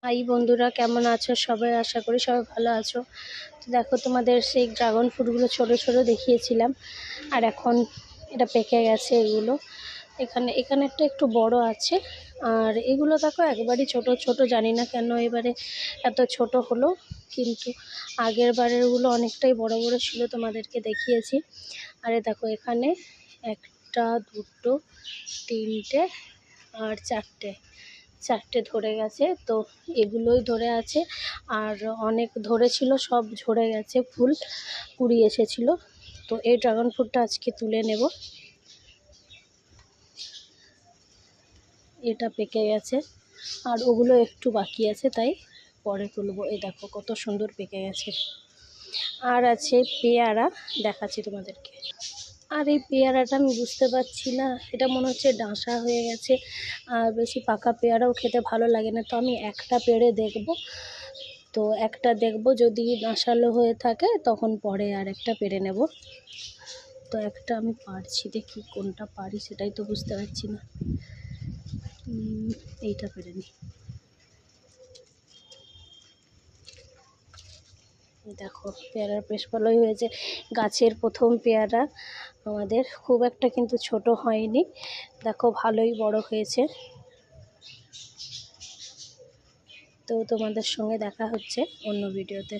High বন্ধুরা, কেমন আছো সবাই? আশা করি সবাই ভালো আছো। তো দেখো, তোমাদের সেই ড্রাগন ফ্রুটগুলো ছোট ছোট দেখিয়েছিলাম, আর এখন এটা পেকে গেছে। এগুলো এখানে এখানে একটা একটু বড় আছে, আর এগুলো দেখো একবারই ছোট ছোট। জানি না কেন এবারে এত ছোট হলো, কিন্তু আগের বারেরগুলো অনেকটাই বড় বড় ছিল, তোমাদেরকে দেখিয়েছি। আরে দেখো, এখানে একটা, দুটো, তিনটে আর চারটে ধরে গেছে। তো এগুলোই ধরে আছে, আর অনেক ধরেছিল, সব ঝরে গেছে, ফুল কুড়ি এসেছিল। তো এই ড্রাগন ফ্রুটটা আজকে তুলে নেব। এটা পেকে গেছে, আর ওগুলো একটু বাকি আছে, তাই পরে তুলবো। এই দেখো কত সুন্দর পেকে গেছে। আর আছে পেয়ারা, দেখাচ্ছি তোমাদেরকে। আর এই পেয়ারাটা আমি বুঝতে পারছি না, এটা মনে হচ্ছে ডাঁসা হয়ে গেছে, আর বেশি পাকা পেয়ারাও খেতে ভালো লাগে না। তো আমি একটা পেড়ে দেখব, তো একটা দেখব, যদি ডাঁশালো হয়ে থাকে তখন পরে আর একটা পেড়ে নেব। তো একটা আমি পারছি, দেখি কোনটা পারি, সেটাই তো বুঝতে পারছি না। এইটা পেড়ে নিই। দেখো, পেয়ারার বেশ ভালোই হয়েছে। গাছের প্রথম পেয়ারা আমাদের, খুব একটা কিন্তু ছোট হয়নি। দেখো ভালোই বড় হয়েছে। তো তোমাদের সঙ্গে দেখা হচ্ছে অন্য ভিডিওতে।